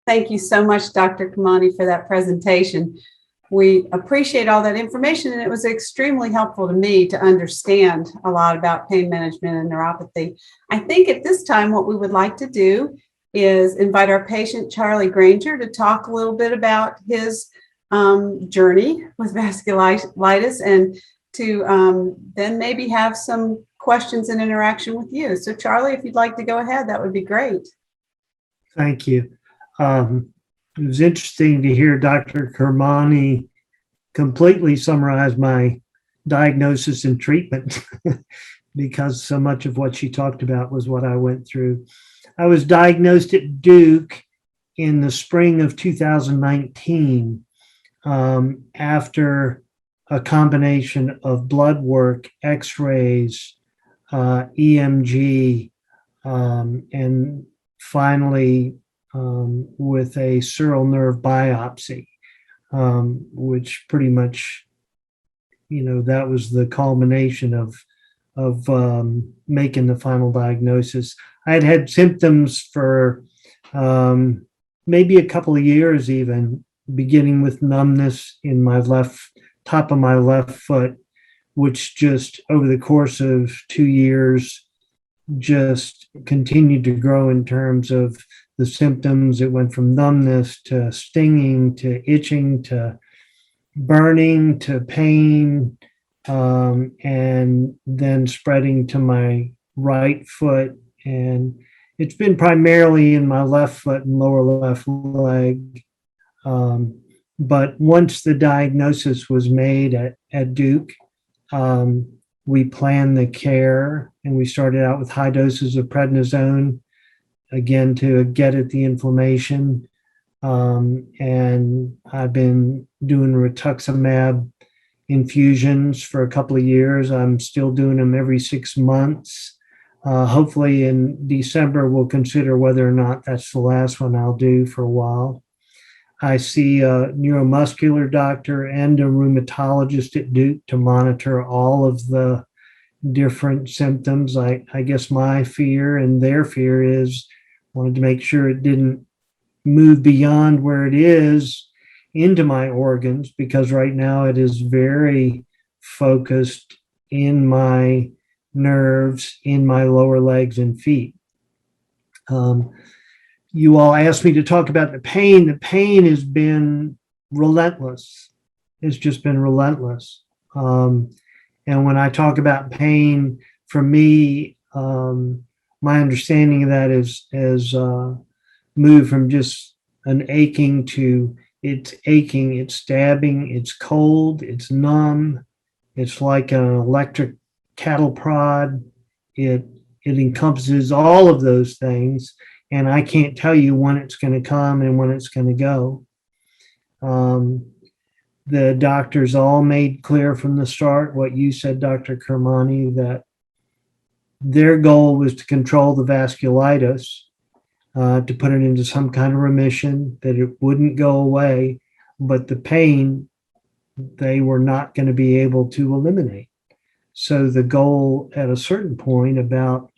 Thank you so much, Dr. Kamani, for that presentation. We appreciate all that information, and it was extremely helpful to me to understand a lot about pain management and neuropathy. I think at this time, what we would like to do is invite our patient, Charlie Granger, to talk a little bit about his journey with vasculitis and to then maybe have some questions and interaction with you. So Charlie, if you'd like to go ahead, that would be great. Thank you. It was interesting to hear Dr. Kamani completely summarize my diagnosis and treatment because so much of what she talked about was what I went through. I was diagnosed at Duke in the spring of 2019 after a combination of blood work, x-rays, EMG, and finally with a sural nerve biopsy, which pretty much, that was the culmination of making the final diagnosis. I had had symptoms for maybe a couple of years even, beginning with numbness in my top of my left foot, which just over the course of 2 years just continued to grow in terms of the symptoms. It went from numbness to stinging to itching to burning to pain, and then spreading to my right foot. And it's been primarily in my left foot and lower left leg. But once the diagnosis was made at Duke, we planned the care, and we started out with high doses of prednisone, again, to get at the inflammation. And I've been doing rituximab infusions for a couple of years. I'm still doing them every 6 months. Hopefully in December, we'll consider whether or not that's the last one I'll do for a while. I see a neuromuscular doctor and a rheumatologist at Duke to monitor all of the different symptoms. I guess my fear and their fear is wanted to make sure it didn't move beyond where it is into my organs, because right now it is very focused in my nerves, in my lower legs and feet. You all asked me to talk about the pain. The pain has been relentless. It's just been relentless. And when I talk about pain, for me, my understanding of that is moved from just an aching to it's aching, it's stabbing, it's cold, it's numb, it's like an electric cattle prod. It encompasses all of those things. And I can't tell you when it's going to come and when it's going to go. The doctors all made clear from the start what you said, Dr. Kamani, that their goal was to control the vasculitis, to put it into some kind of remission, that it wouldn't go away, but the pain they were not going to be able to eliminate. So the goal at a certain point, about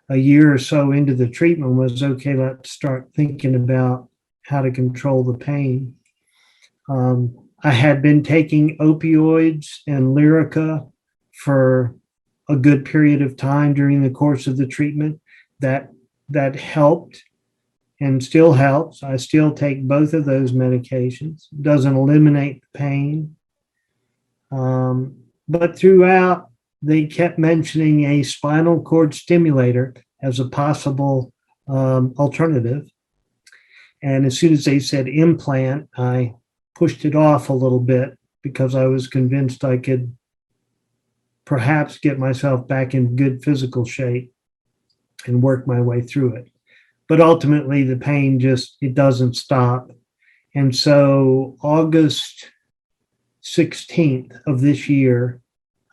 a year or so into the treatment, was, okay, let's start thinking about how to control the pain. I had been taking opioids and Lyrica for a good period of time during the course of the treatment. That helped and still helps. I still take both of those medications. Doesn't eliminate the pain. But throughout, they kept mentioning a spinal cord stimulator as a possible alternative. And as soon as they said implant, I pushed it off a little bit because I was convinced I could perhaps get myself back in good physical shape and work my way through it. But ultimately, the pain it doesn't stop. And so August 16th of this year,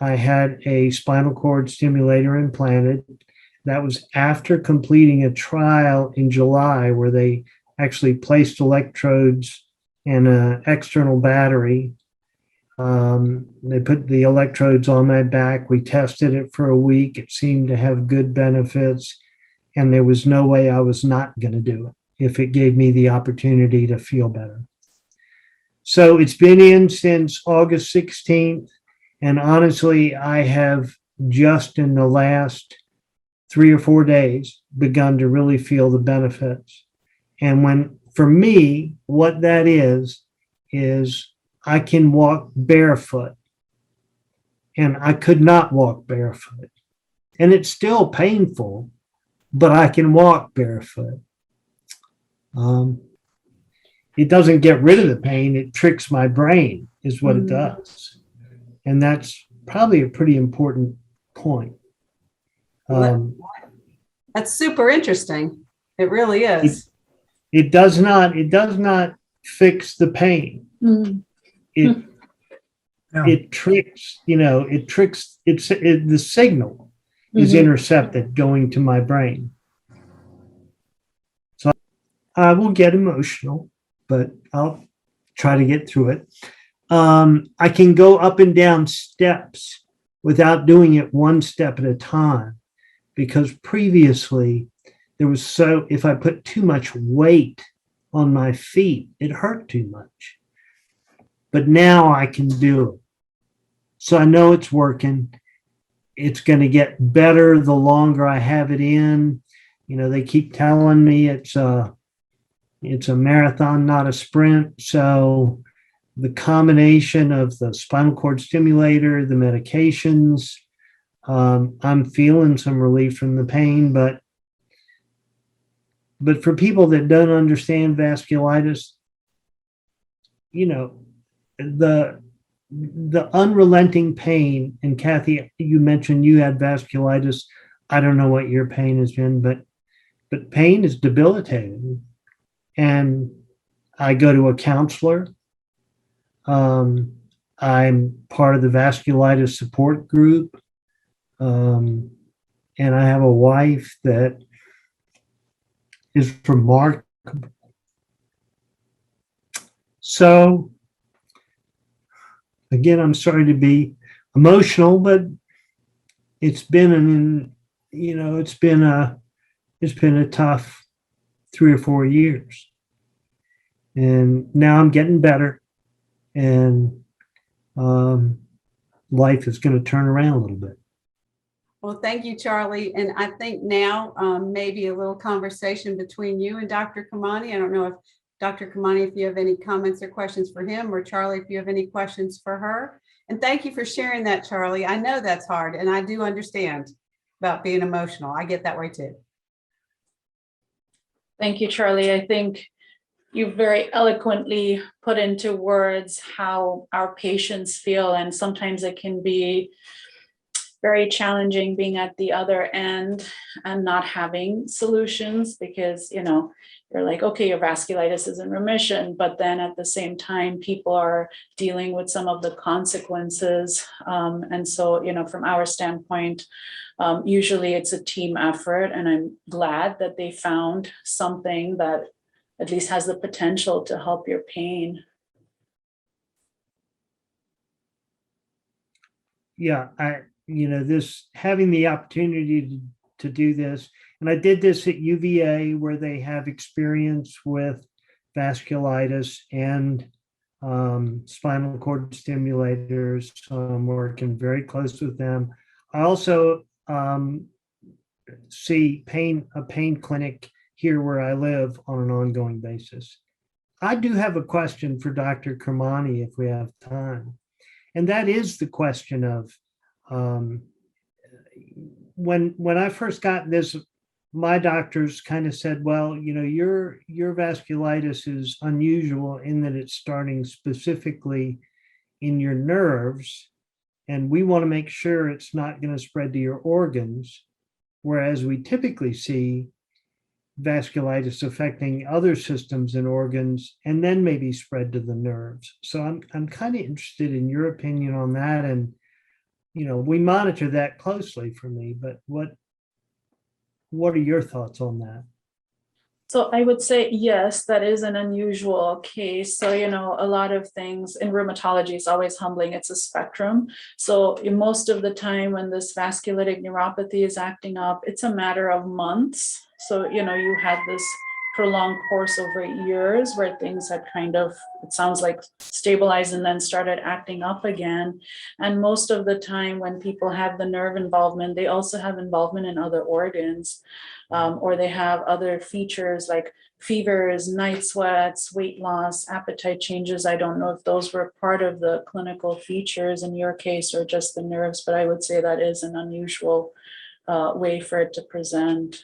I had a spinal cord stimulator implanted. That was after completing a trial in July where they actually placed electrodes and an external battery. They put the electrodes on my back. We tested it for a week. It seemed to have good benefits, and there was no way I was not going to do it. if it gave me the opportunity to feel better. So it's been in since August 16th. And honestly, I have just in the last 3 or 4 days begun to really feel the benefits. And for me, what that is I can walk barefoot, and I could not walk barefoot. And it's still painful, but I can walk barefoot. It doesn't get rid of the pain, it tricks my brain, is what it does. And that's probably a pretty important point. That's super interesting. It really is. It does not fix the pain. It tricks, the signal is intercepted going to my brain. So I will get emotional, but I'll try to get through it. I can go up and down steps without doing it one step at a time, because previously if I put too much weight on my feet, it hurt too much. But now I can do it. So I know it's working. It's going to get better the longer I have it in. They keep telling me it's a marathon, not a sprint. So the combination of the spinal cord stimulator, the medications, I'm feeling some relief from the pain, but for people that don't understand vasculitis, the unrelenting pain, and Kathy, you mentioned you had vasculitis. I don't know what your pain has been, but pain is debilitating. And I go to a counselor. I'm part of the vasculitis support group. And I have a wife that is remarkable. So again, I'm sorry to be emotional, but it's been a tough 3 or 4 years. And now I'm getting better, and life is going to turn around a little bit. Well, thank you, Charlie. And I think now maybe a little conversation between you and Dr. Kamani. I don't know if Dr. Kamani, if you have any comments or questions for him, or Charlie, if you have any questions for her. And thank you for sharing that, Charlie. I know that's hard, and I do understand about being emotional. I get that way too. Thank you, Charlie. I think you very eloquently put into words how our patients feel, and sometimes it can be very challenging being at the other end and not having solutions, because you're like, okay, your vasculitis is in remission, but then at the same time people are dealing with some of the consequences, and so from our standpoint, usually it's a team effort, and I'm glad that they found something that at least has the potential to help your pain. Yeah, this, having the opportunity to do this, and I did this at UVA, where they have experience with vasculitis and spinal cord stimulators. So I'm working very close with them. I also see a pain clinic here where I live on an ongoing basis. I do have a question for Dr. Kamani if we have time. And that is the question of when I first got this, my doctors kind of said, well, your vasculitis is unusual in that it's starting specifically in your nerves, and we want to make sure it's not going to spread to your organs, whereas we typically see vasculitis affecting other systems and organs and then maybe spread to the nerves. So I'm kind of interested in your opinion on that. And we monitor that closely for me, but what are your thoughts on that? So I would say, yes, that is an unusual case. So, a lot of things in rheumatology is always humbling. It's a spectrum. So most of the time when this vasculitic neuropathy is acting up, it's a matter of months. So, you had this prolonged course over years where things had kind of, it sounds like, stabilized and then started acting up again. And most of the time when people have the nerve involvement, they also have involvement in other organs, or they have other features like fevers, night sweats, weight loss, appetite changes. I don't know if those were part of the clinical features in your case or just the nerves, but I would say that is an unusual way for it to present.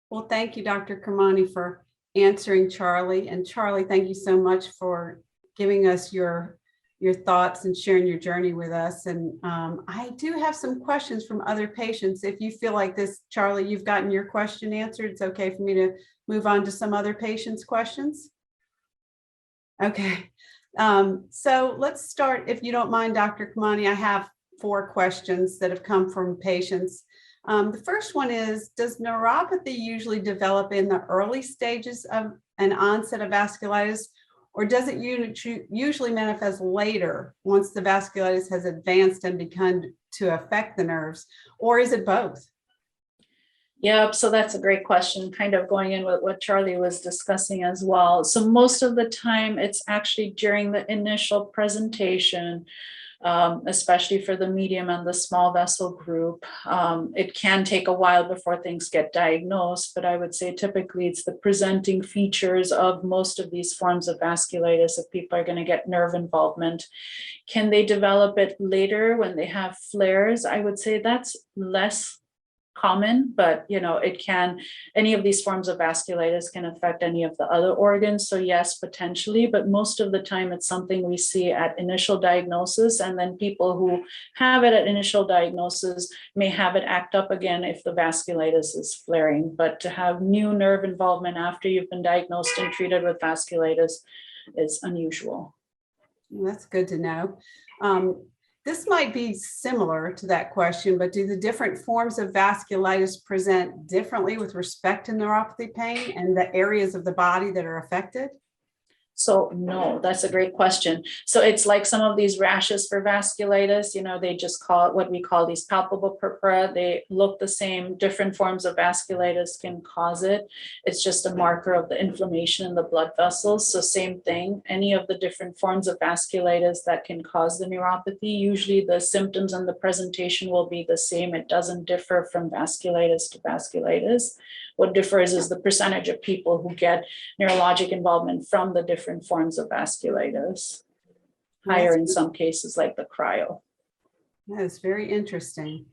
Well, thank you, Dr. Kamani, for answering Charlie. And Charlie, thank you so much for giving us your thoughts and sharing your journey with us. And I do have some questions from other patients. If you feel like this, Charlie, you've gotten your question answered, it's okay for me to move on to some other patients' questions. Okay. So let's start, if you don't mind, Dr. Kamani. I have 4 questions that have come from patients. The first one is, does neuropathy usually develop in the early stages of an onset of vasculitis, or does it usually manifest later once the vasculitis has advanced and begun to affect the nerves, or is it both? Yeah, so that's a great question, kind of going in with what Charlie was discussing as well. So most of the time, it's actually during the initial presentation, especially for the medium and the small vessel group. It can take a while before things get diagnosed, but I would say typically it's the presenting features of most of these forms of vasculitis if people are going to get nerve involvement. Can they develop it later when they have flares? I would say that's less common, but it can, any of these forms of vasculitis can affect any of the other organs. So yes, potentially, but most of the time it's something we see at initial diagnosis, and then people who have it at initial diagnosis may have it act up again if the vasculitis is flaring. But to have new nerve involvement after you've been diagnosed and treated with vasculitis is unusual. Well, that's good to know. This might be similar to that question, but do the different forms of vasculitis present differently with respect to neuropathy pain and the areas of the body that are affected? So no, that's a great question. So it's like some of these rashes for vasculitis, they just call it what we call these palpable purpura. They look the same. Different forms of vasculitis can cause it. It's just a marker of the inflammation in the blood vessels. So same thing, any of the different forms of vasculitis that can cause the neuropathy, usually the symptoms and the presentation will be the same. It doesn't differ from vasculitis to vasculitis. What differs is the percentage of people who get neurologic involvement from the different forms of vasculitis. Higher in some cases, like the cryo. That's very interesting.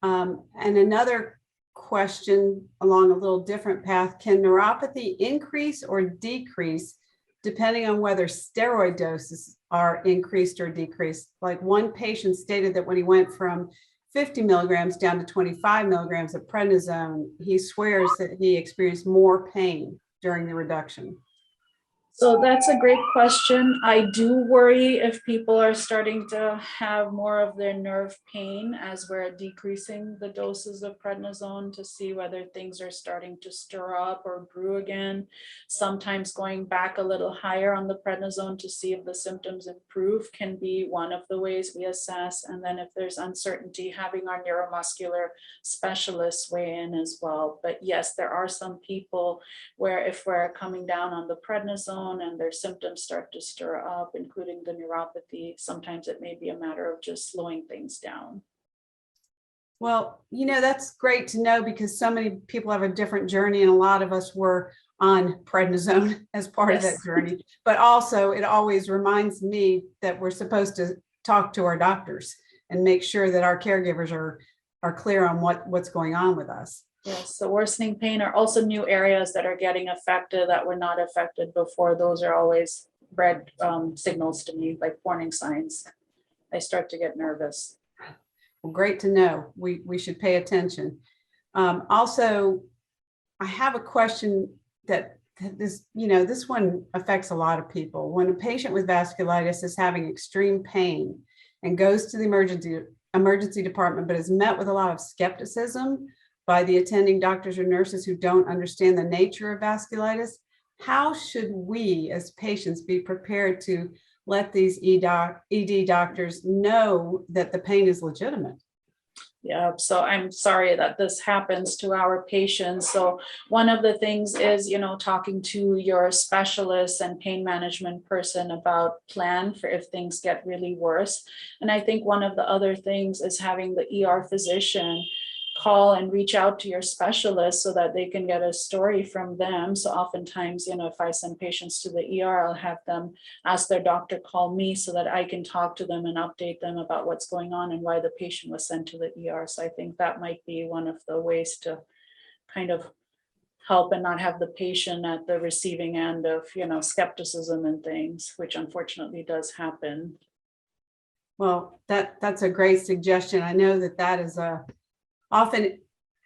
And another question along a little different path, can neuropathy increase or decrease depending on whether steroid doses are increased or decreased? Like one patient stated that when he went from 50 milligrams down to 25 milligrams of prednisone, he swears that he experienced more pain during the reduction. So that's a great question. I do worry if people are starting to have more of their nerve pain as we're decreasing the doses of prednisone to see whether things are starting to stir up or brew again. Sometimes going back a little higher on the prednisone to see if the symptoms improve can be one of the ways we assess. And then if there's uncertainty, having our neuromuscular specialists weigh in as well. But yes, there are some people where if we're coming down on the prednisone and their symptoms start to stir up, including the neuropathy, sometimes it may be a matter of just slowing things down. Well, that's great to know because so many people have a different journey and a lot of us were on prednisone as part of that journey. But also it always reminds me that we're supposed to talk to our doctors and make sure that our caregivers are clear on what's going on with us. Yes, so worsening pain are also new areas that are getting affected that were not affected before. Those are always red signals to me, like warning signs. I start to get nervous. Well, great to know. We should pay attention. Also, I have a question that this one affects a lot of people. When a patient with vasculitis is having extreme pain and goes to the emergency department, but is met with a lot of skepticism by the attending doctors or nurses who don't understand the nature of vasculitis, how should we as patients be prepared to let these ED doctors know that the pain is legitimate? Yeah, so I'm sorry that this happens to our patients. So one of the things is, talking to your specialist and pain management person about plan for if things get really worse. And I think one of the other things is having the ER physician call and reach out to your specialist so that they can get a story from them. So oftentimes, if I send patients to the ER, I'll have them ask their doctor call me so that I can talk to them and update them about what's going on and why the patient was sent to the ER. So I think that might be one of the ways to kind of help and not have the patient at the receiving end of, skepticism and things, which unfortunately does happen. Well, that's a great suggestion. I know that is often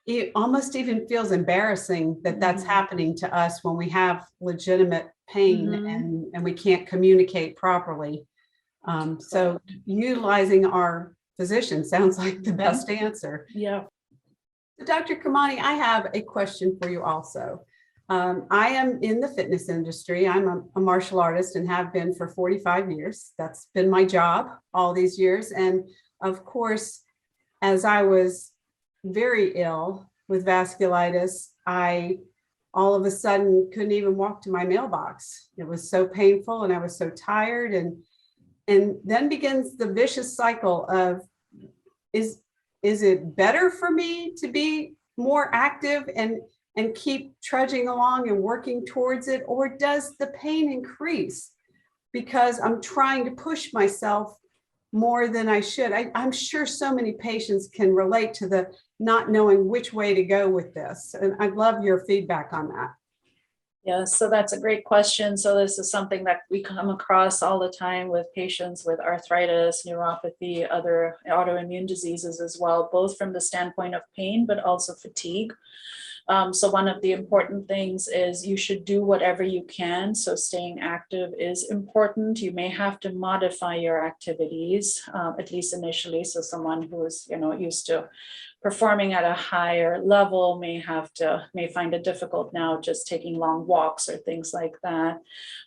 it almost even feels embarrassing that that's happening to us when we have legitimate pain and we can't communicate properly. So utilizing our physician sounds like the best answer. Yeah. Dr. Kamani, I have a question for you also. I am in the fitness industry. I'm a martial artist and have been for 45 years. That's been my job all these years. And of course, as I was very ill with vasculitis, I all of a sudden couldn't even walk to my mailbox. It was so painful and I was so tired. And then begins the vicious cycle of, is it better for me to be more active and keep trudging along and working towards it? Or does the pain increase because I'm trying to push myself more than I should? I'm sure so many patients can relate to the not knowing which way to go with this. And I'd love your feedback on that. Yeah, so that's a great question. So this is something that we come across all the time with patients with arthritis, neuropathy, other autoimmune diseases as well, both from the standpoint of pain, but also fatigue. So one of the important things is you should do whatever you can. So staying active is important. You may have to modify your activities, at least initially. So someone who is, used to performing at a higher level may find it difficult now just taking long walks or things like that.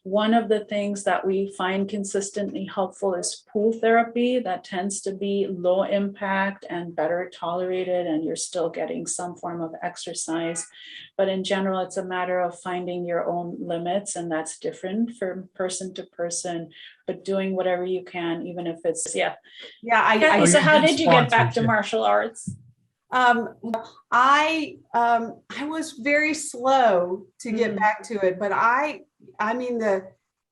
One of the things that we find consistently helpful is pool therapy. That tends to be low impact and better tolerated, and you're still getting some form of exercise. But in general, it's a matter of finding your own limits, and that's different from person to person, but doing whatever you can, even if it's, Yeah. So how did you get back to Sponsorship. martial arts? I was very slow to get back to it, but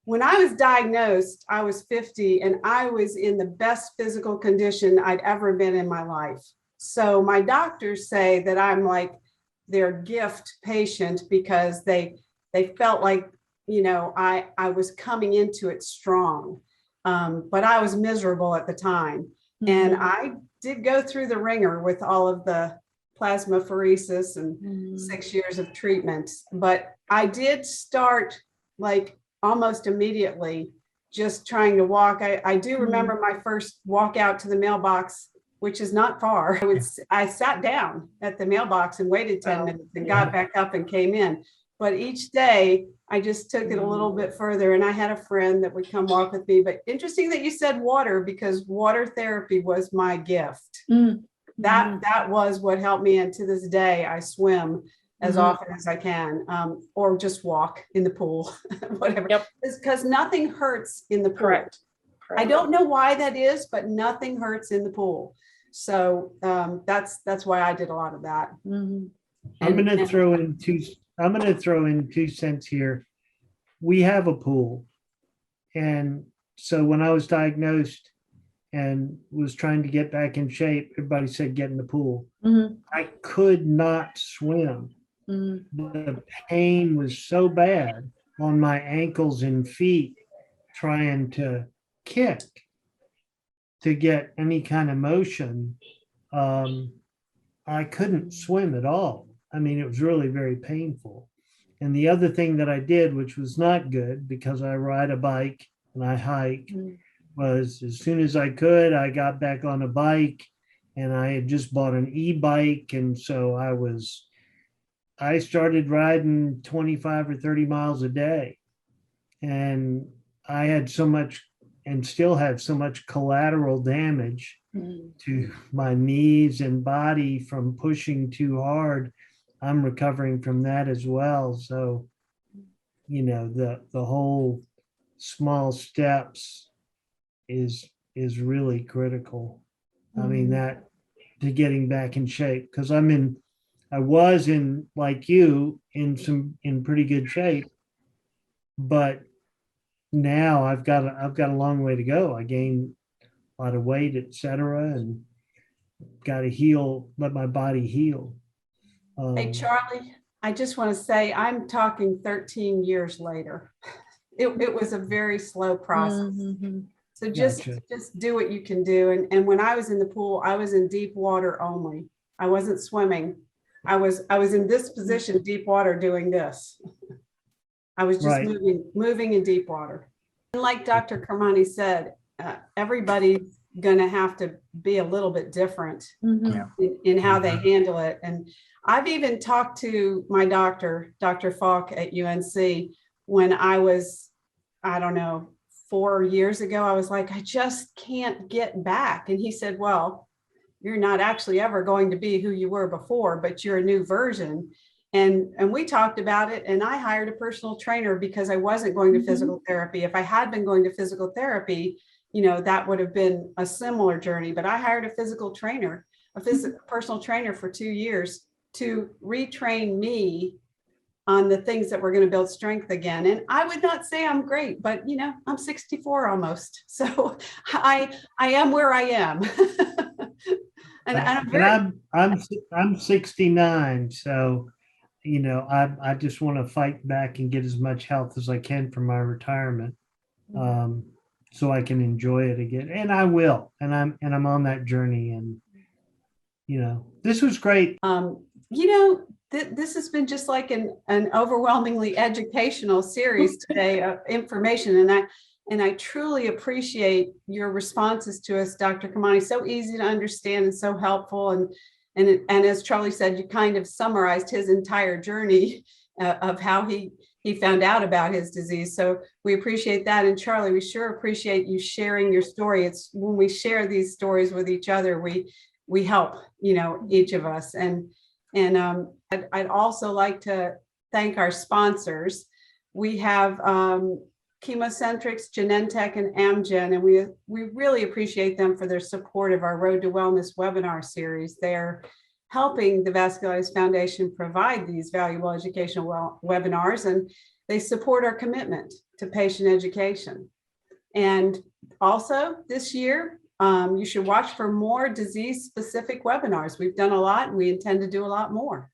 when I was diagnosed, I was 50 and I was in the best physical condition I'd ever been in my life. So my doctors say that I'm like their gift patient because they felt like, I was coming into it strong. But I was miserable at the time. And I did go through the ringer with all of the plasmapheresis and 6 years of treatment. But I did start like almost immediately just trying to walk. I do remember my first walk out to the mailbox, which is not far. I sat down at the mailbox and waited 10 minutes and got back up and came in. But each day I just took it a little bit further, and I had a friend that would come walk with me. But interesting that you said water, because water therapy was my gift. That was what helped me. And to this day, I swim as often as I can, or just walk in the pool, whatever. Yep. It's because nothing hurts in the pool. Correct. I don't know why that is, but nothing hurts in the pool. So that's why I did a lot of that. I'm going to throw in 2 cents here. We have a pool. And so when I was diagnosed and was trying to get back in shape, everybody said, get in the pool. I could not swim. The pain was so bad on my ankles and feet trying to kick to get any kind of motion. I couldn't swim at all. I mean, it was really very painful. And the other thing that I did, which was not good because I ride a bike and I hike, was as soon as I could, I got back on a bike, and I had just bought an e-bike. And so I started riding 25 or 30 miles a day. And I had so much and still have so much collateral damage Mm. to my knees and body from pushing too hard. I'm recovering from that as well. So, the whole small steps is really critical. I mean, that to getting back in shape, because I was in, like you, in pretty good shape, but now I've got a long way to go. I gained a lot of weight, etc., and got to heal, let my body heal. Hey, Charlie, I just want to say I'm talking 13 years later. It was a very slow process. Mhm. So just Gotcha. do what you can do. And when I was in the pool, I was in deep water only. I wasn't swimming. I was in this position, deep water, doing this. I was just Right. moving in deep water. And like Dr. Kamani said, everybody's going to have to be a little bit different Mhm. in how they handle it. And I've even talked to my doctor, Dr. Falk at UNC, when I was, I don't know, 4 years ago. I was like, I just can't get back. And he said, well, you're not actually ever going to be who you were before, but you're a new version. And we talked about it, and I hired a personal trainer because I wasn't going to physical therapy. If I had been going to physical therapy, that would have been a similar journey. But I hired a physical trainer, personal trainer for 2 years to retrain me on the things that were going to build strength again. And I would not say I'm great, but I'm 64 almost. So I am where I am. And I'm And very, I'm 69, so I just want to fight back and get as much health as I can for my retirement, um, so I can enjoy it again, and I will. And I'm on that journey, and this was great. this has been just like an overwhelmingly educational series today of information. And I truly appreciate your responses to us, Dr. Kamani. So easy to understand and so helpful. And as Charlie said, you kind of summarized his entire journey of how he found out about his disease. So we appreciate that. And Charlie, we sure appreciate you sharing your story. It's when we share these stories with each other, we help, each of us. And I'd also like to thank our sponsors. We have Chemocentrics, Genentech, and Amgen, and we really appreciate them for their support of our Road to Wellness webinar series. They're helping the Vasculitis Foundation provide these valuable educational webinars, and they support our commitment to patient education. And also this year, you should watch for more disease-specific webinars. We've done a lot, and we intend to do a lot more.